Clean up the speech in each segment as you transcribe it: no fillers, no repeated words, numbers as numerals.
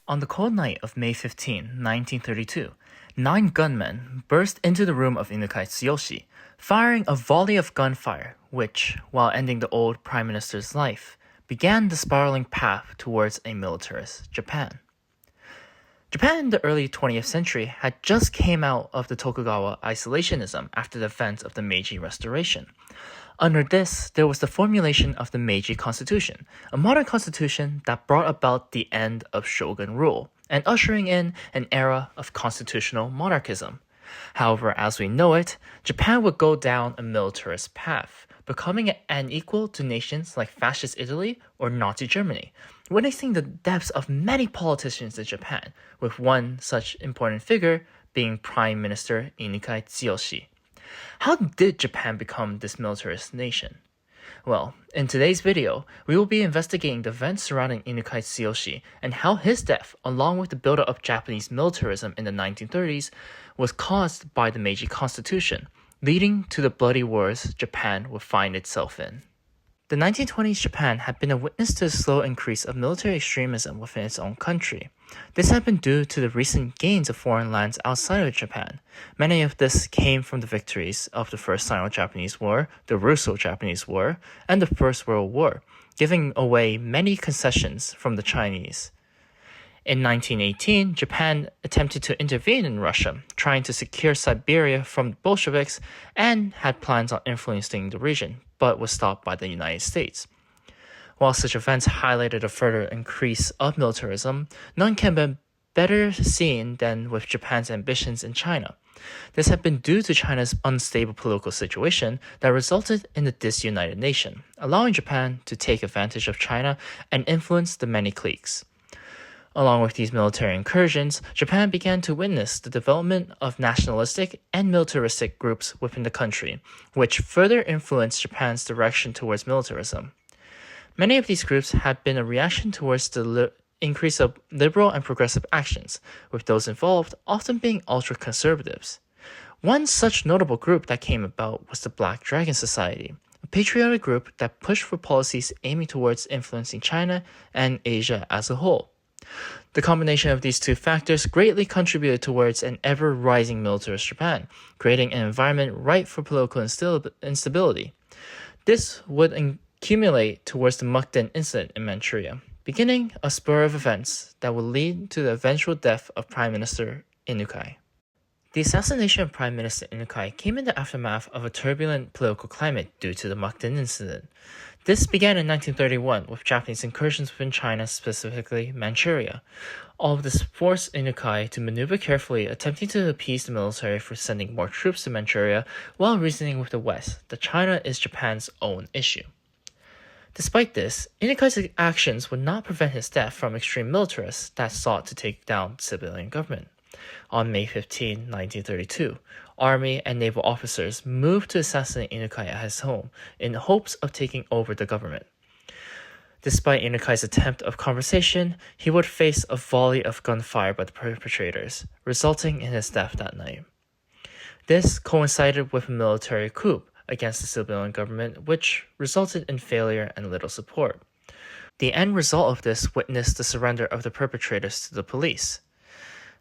On the cold night of May 15, 1932, 9 gunmen burst into the room of Inukai Tsuyoshi, firing a volley of gunfire, which, while ending the old prime minister's life, began the spiraling path towards a militarist Japan. Japan in the early 20th century had just came out of the Tokugawa isolationism after the events of the Meiji Restoration. Under this, there was the formulation of the Meiji Constitution, a modern constitution that brought about the end of shogun rule and ushering in an era of constitutional monarchism. However, as we know it, Japan would go down a militarist path, becoming unequal to nations like fascist Italy or Nazi Germany, witnessing the depths of many politicians in Japan, with one such important figure being Prime Minister Inukai Tsuyoshi. How did Japan become this militarist nation? Well, in today's video, we will be investigating the events surrounding Inukai Tsuyoshi and how his death, along with the buildup of Japanese militarism in the 1930s, was caused by the Meiji Constitution, leading to the bloody wars Japan would find itself in. The 1920s Japan had been a witness to a slow increase of military extremism within its own country. This had been due to the recent gains of foreign lands outside of Japan. Many of this came from the victories of the First Sino-Japanese War, the Russo-Japanese War, and the First World War, giving away many concessions from the Chinese. In 1918, Japan attempted to intervene in Russia, trying to secure Siberia from the Bolsheviks, and had plans on influencing the region, but was stopped by the United States. While such events highlighted a further increase of militarism, none can be better seen than with Japan's ambitions in China. This had been due to China's unstable political situation that resulted in the disunited nation, allowing Japan to take advantage of China and influence the many cliques. Along with these military incursions, Japan began to witness the development of nationalistic and militaristic groups within the country, which further influenced Japan's direction towards militarism. Many of these groups had been a reaction towards the increase of liberal and progressive actions, with those involved often being ultra-conservatives. One such notable group that came about was the Black Dragon Society, a patriotic group that pushed for policies aiming towards influencing China and Asia as a whole. The combination of these two factors greatly contributed towards an ever-rising militarist Japan, creating an environment ripe for political instability. This would accumulate towards the Mukden incident in Manchuria, beginning a spur of events that would lead to the eventual death of Prime Minister Inukai. The assassination of Prime Minister Inukai came in the aftermath of a turbulent political climate due to the Mukden incident. This began in 1931 with Japanese incursions within China, specifically Manchuria. All of this forced Inukai to maneuver carefully, attempting to appease the military for sending more troops to Manchuria while reasoning with the West that China is Japan's own issue. Despite this, Inukai's actions would not prevent his death from extreme militarists that sought to take down the civilian government. On May 15, 1932, Army and naval officers moved to assassinate Inukai at his home in hopes of taking over the government. Despite Inukai's attempt of conversation, he would face a volley of gunfire by the perpetrators, resulting in his death that night. This coincided with a military coup against the civilian government, which resulted in failure and little support. The end result of this witnessed the surrender of the perpetrators to the police.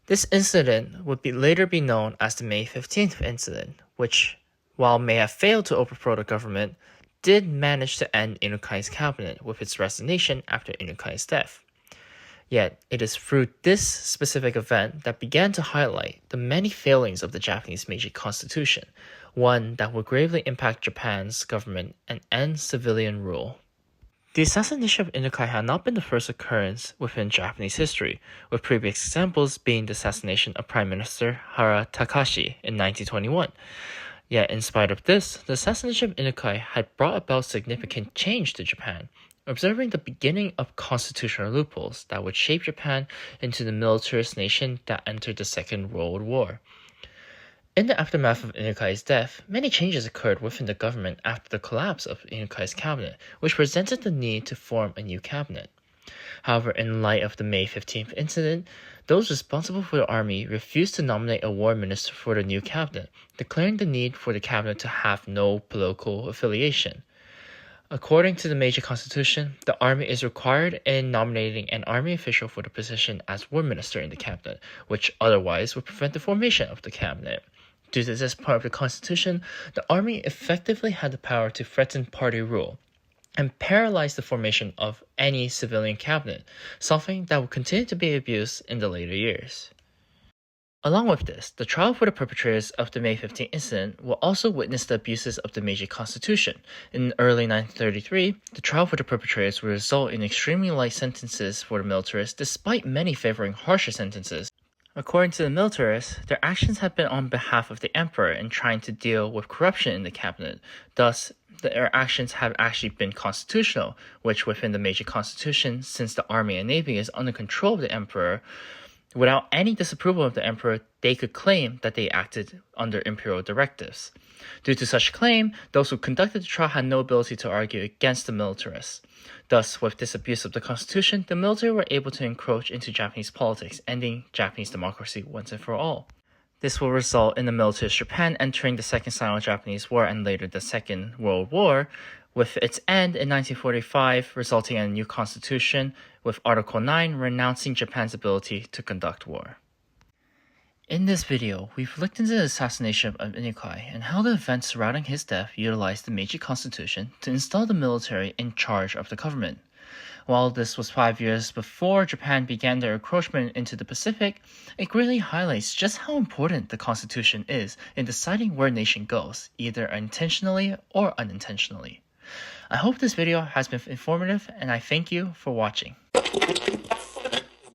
This incident would later be known as the May 15th incident, which, while may have failed to overthrow the government, did manage to end Inukai's cabinet with its resignation after Inukai's death. Yet, it is through this specific event that began to highlight the many failings of the Japanese Meiji Constitution, one that would gravely impact Japan's government and end civilian rule. The assassination of Inukai had not been the first occurrence within Japanese history, with previous examples being the assassination of Prime Minister Hara Takashi in 1921. Yet, in spite of this, the assassination of Inukai had brought about significant change to Japan, observing the beginning of constitutional loopholes that would shape Japan into the militarist nation that entered the Second World War. In the aftermath of Inukai's death, many changes occurred within the government after the collapse of Inukai's cabinet, which presented the need to form a new cabinet. However, in light of the May 15th incident, those responsible for the army refused to nominate a war minister for the new cabinet, declaring the need for the cabinet to have no political affiliation. According to the Meiji Constitution, the army is required in nominating an army official for the position as war minister in the cabinet, which otherwise would prevent the formation of the cabinet. Due to this part of the Constitution, the army effectively had the power to threaten party rule and paralyze the formation of any civilian cabinet, something that would continue to be abused in the later years. Along with this, the trial for the perpetrators of the May 15 incident will also witness the abuses of the Meiji Constitution. In early 1933, the trial for the perpetrators will result in extremely light sentences for the militarists, despite many favoring harsher sentences. According to the militarists, their actions have been on behalf of the emperor in trying to deal with corruption in the cabinet. Thus, their actions have actually been constitutional, which within the Meiji Constitution, since the army and navy is under control of the emperor, without any disapproval of the emperor, they could claim that they acted under imperial directives. Due to such claim, those who conducted the trial had no ability to argue against the militarists. Thus, with this abuse of the constitution, the military were able to encroach into Japanese politics, ending Japanese democracy once and for all. This will result in the militarist Japan entering the Second Sino-Japanese War and later the Second World War, with its end in 1945 resulting in a new constitution, with Article 9 renouncing Japan's ability to conduct war. In this video, we've looked into the assassination of Inukai and how the events surrounding his death utilized the Meiji Constitution to install the military in charge of the government. While this was 5 years before Japan began their encroachment into the Pacific, it greatly highlights just how important the Constitution is in deciding where a nation goes, either intentionally or unintentionally. I hope this video has been informative, and I thank you for watching.